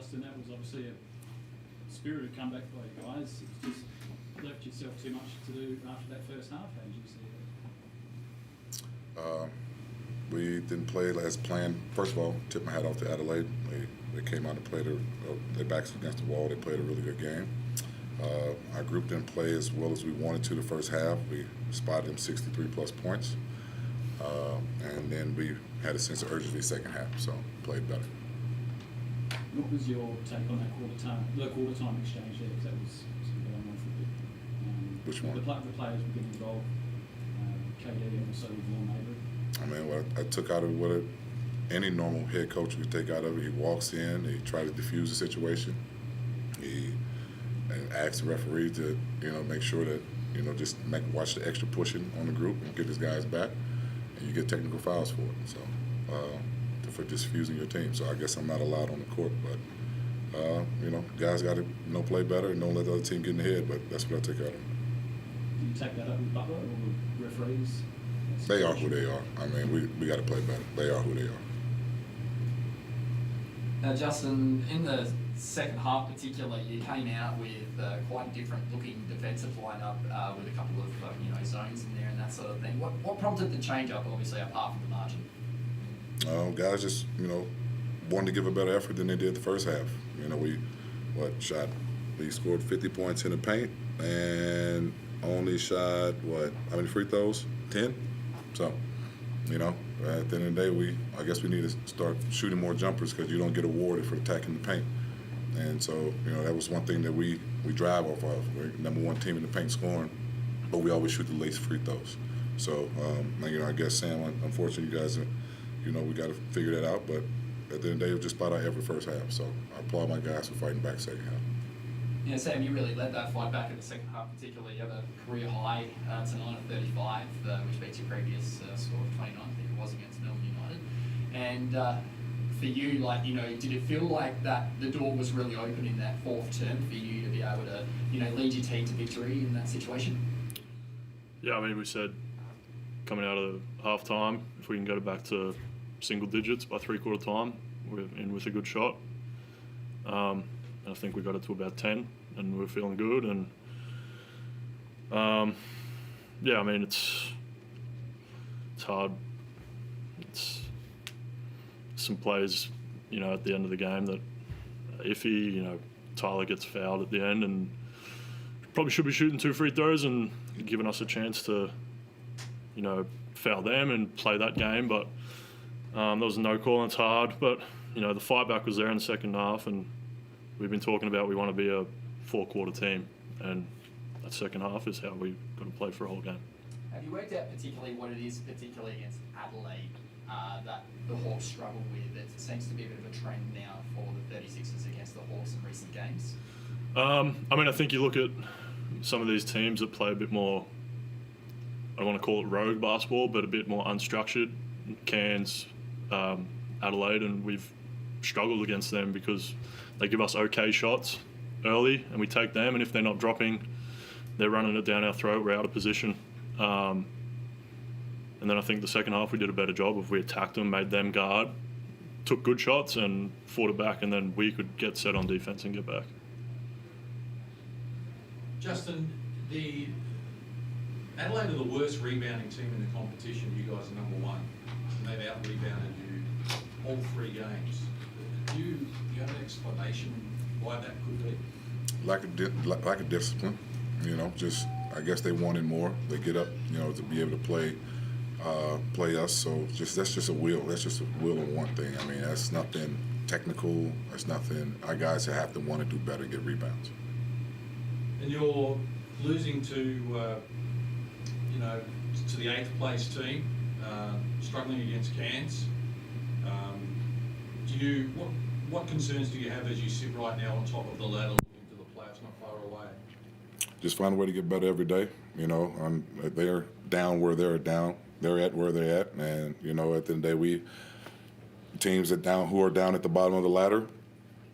Justin, that was obviously a spirited comeback by you guys. It was just left yourself too much to do after that first half. How did you see it? We didn't play as planned. First of all, tip my hat off to Adelaide. They came out and played their backs against the wall. They played a really good game. Our group didn't play as well as we wanted to the first half. We spotted them 63-plus points. And then we had a sense of urgency second half, so played better. What was your take on that quarter time exchange there? Because that was going on for a bit. Which one? The players were getting involved. KD and also Vaughan Mabry. I mean, what I took out of what any normal head coach would take out of it, he walks in, he tries to diffuse the situation. He asks the referee to, make sure that, just watch the extra pushing on the group and get his guys back, and you get technical fouls for it. So, for diffusing your team. So I guess I'm not allowed on the court, but guys got to play better and don't let the other team get in the head. But that's what I took out of it. Do you take that up with Butler or with referees? They are who they are. I mean, we got to play better. They are who they are. Now, Justin, in the second half particularly, you came out with quite a different looking defensive lineup with a couple of zones in there and that sort of thing. What prompted the change up, obviously, apart from the margin? Guys just, wanted to give a better effort than they did the first half. We scored 50 points in the paint and only shot, how many free throws? 10? So, at the end of the day, I guess we need to start shooting more jumpers because you don't get awarded for attacking the paint. And so, that was one thing that we drive off of. We're number one team in the paint scoring, but we always shoot the least free throws. So, I guess, Sam, unfortunately, you guys, we got to figure that out. But at the end of the day, it was just about our effort first half. So I applaud my guys for fighting back second half. Yeah, Sam, you really led that fight back in the second half, particularly. You have a career high tonight of 35, which beats your previous score of 29, I think it was, against Melbourne United. And for you, did it feel like that the door was really open in that fourth term for you to be able to, lead your team to victory in that situation? Yeah, I mean, we said coming out of half time, if we can go back to single digits by three-quarter time, we're in with a good shot. And I think we got it to about 10, and we're feeling good. And yeah, I mean, it's hard. It's some plays, at the end of the game that are iffy. Tyler gets fouled at the end, and probably should be shooting 2 free throws and giving us a chance to, foul them and play that game. But there was no call, and it's hard. But the fight back was there in the second half, and we've been talking about we want to be a 4-quarter team, and that second half is how we've got to play for a whole game. Have you worked out particularly what it is, particularly against Adelaide, that the Hawks struggle with? It seems to be a bit of a trend now for the 36ers against the Hawks in recent games. I mean, I think you look at some of these teams that play a bit more, I don't want to call it rogue basketball, but a bit more unstructured. Cairns, Adelaide, and we've struggled against them because they give us okay shots early and we take them, and if they're not dropping, they're running it down our throat, we're out of position. And then I think the second half we did a better job of we attacked them, made them guard, took good shots and fought it back, and then we could get set on defense and get back. Justin, the Adelaide are the worst rebounding team in the competition. You guys are number one, and they've out-rebounded you all 3 games. Do you have an explanation why that could be? Lack of discipline, just I guess they wanted more. They get up, to be able to play us. So that's just a will. That's just a will and want thing. I mean, that's nothing technical. That's nothing. Our guys have to want to do better, get rebounds. And you're losing to the 8th place team, struggling against Cairns. What concerns do you have as you sit right now on top of the ladder looking to the playoffs not far away? Just find a way to get better every day. They're down where they're down. They're at where they're at, and at the end of the day, teams who are down at the bottom of the ladder,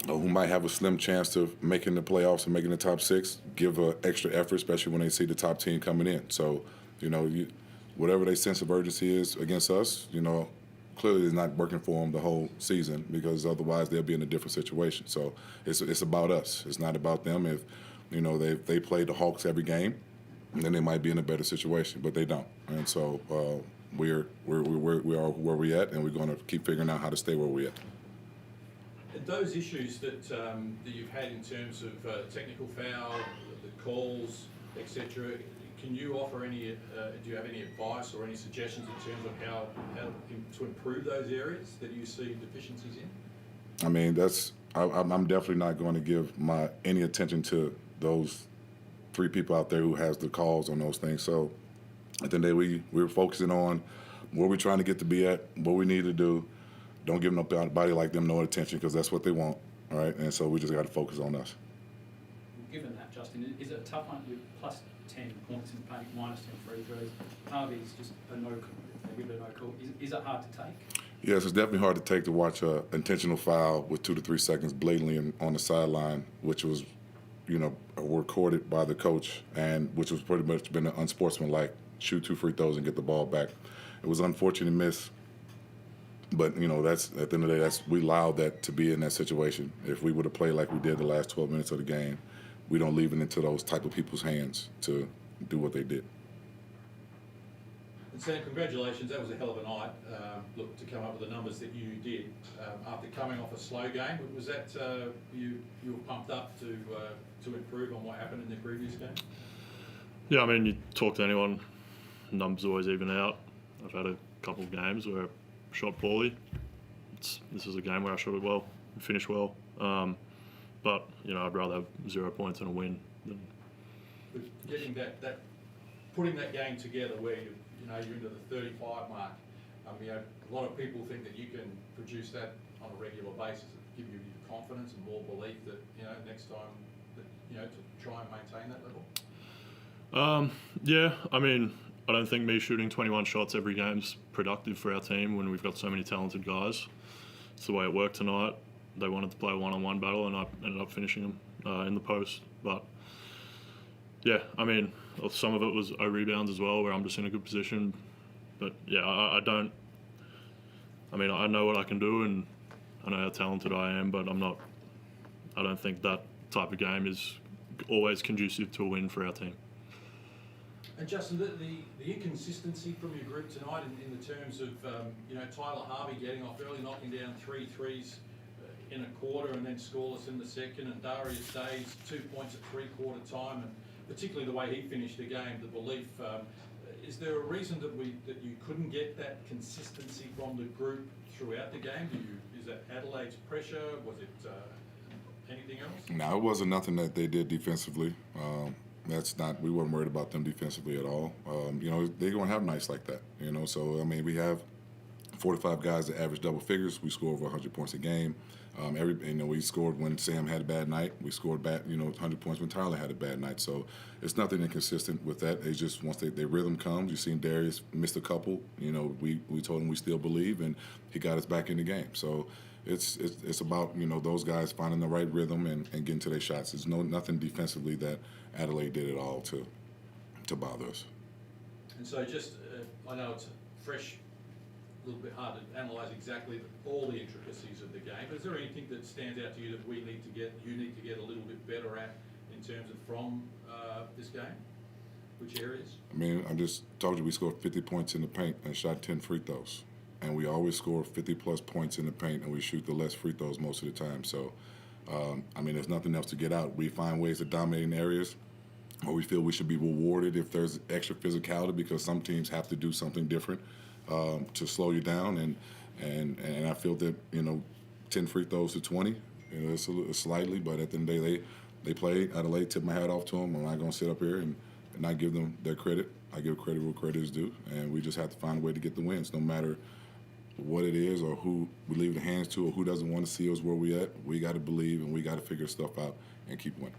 who might have a slim chance of making the playoffs and making the top 6, give extra effort, especially when they see the top team coming in. So, whatever their sense of urgency is against us, clearly is not working for them the whole season, because otherwise they'll be in a different situation. So it's about us. It's not about them. If they play the Hawks every game, then they might be in a better situation, but they don't. And so we are where we're at, and we're going to keep figuring out how to stay where we're at. And those issues that you've had in terms of technical foul, the calls, etc. Can you offer any? Do you have any advice or any suggestions in terms of how to improve those areas that you see deficiencies in? I mean, I'm definitely not going to give any attention to those 3 people out there who has the calls on those things. So at the end of the day, we're focusing on where we're trying to get to be at, what we need to do. Don't give nobody like them no attention, because that's what they want, all right? And so we just got to focus on us. Given that, Justin, is it a tough one with plus 10 points in paint, minus 10 free throws? Harvey's just a no call. They give it a no call. Is it hard to take? Yes, it's definitely hard to take to watch an intentional foul with 2 to 3 seconds blatantly on the sideline, which was, recorded by the coach, and which was pretty much been an unsportsmanlike shoot 2 free throws and get the ball back. It was an unfortunate miss, but that's at the end of the day, we allowed that to be in that situation. If we would have played like we did the last 12 minutes of the game, we don't leave it into those type of people's hands to do what they did. And Sam, congratulations. That was a hell of a night. Look, to come up with the numbers that you did after coming off a slow game. Was that you were pumped up to improve on what happened in the previous game? Yeah, I mean, you talk to anyone, numbers always even out. I've had a couple of games where I shot poorly. This is a game where I shot it well, finished well. But I'd rather have 0 points and a win than. But getting that, putting that game together where you're into the 35 mark. A lot of people think that you can produce that on a regular basis. It give you confidence and more belief that next time that to try and maintain that level. Yeah, I mean, I don't think me shooting 21 shots every game's productive for our team when we've got so many talented guys. It's the way it worked tonight. They wanted to play a one-on-one battle, and I ended up finishing them in the post. But yeah, I mean, some of it was rebounds as well, where I'm just in a good position. But yeah, I don't. I mean, I know what I can do, and I know how talented I am, but I don't think that type of game is always conducive to a win for our team. And Justin, the inconsistency from your group tonight in the terms of Tyler Harvey getting off early, knocking down 3 threes in a quarter and then scoreless in the second, and Darius Day's 2 points at 3/4 time, and particularly the way he finished the game, the belief. Is there a reason that you couldn't get that consistency from the group throughout the game? Is that Adelaide's pressure? Was it anything else? No, it wasn't nothing that they did defensively. We weren't worried about them defensively at all. They're going to have nights like that. So I mean, we have 45 guys that average double figures. We score over 100 points a game. We scored when Sam had a bad night. We scored 100 points when Tyler had a bad night. So it's nothing inconsistent with that. It's just once their rhythm comes, you've seen Darius missed a couple. We told him we still believe, and he got us back in the game. So it's about those guys finding the right rhythm and getting to their shots. There's nothing defensively that Adelaide did at all to bother us. And so just I know it's fresh. A little bit hard to analyse exactly all the intricacies of the game, but is there anything that stands out to you that you need to get a little bit better at in terms of from this game? Which areas? I mean, I just told you we scored 50 points in the paint and shot 10 free throws. And we always score 50-plus points in the paint, and we shoot the less free throws most of the time. So, there's nothing else to get out. We find ways to dominate in areas where we feel we should be rewarded if there's extra physicality, because some teams have to do something different to slow you down. And I feel that, 10 free throws to 20, it's slightly, but at the end of the day, they played. Adelaide, tip my hat off to them. I'm not going to sit up here and not give them their credit. I give credit where credit is due, and we just have to find a way to get the wins, no matter what it is or who we leave the hands to or who doesn't want to see us where we at. We got to believe, and we got to figure stuff out and keep winning.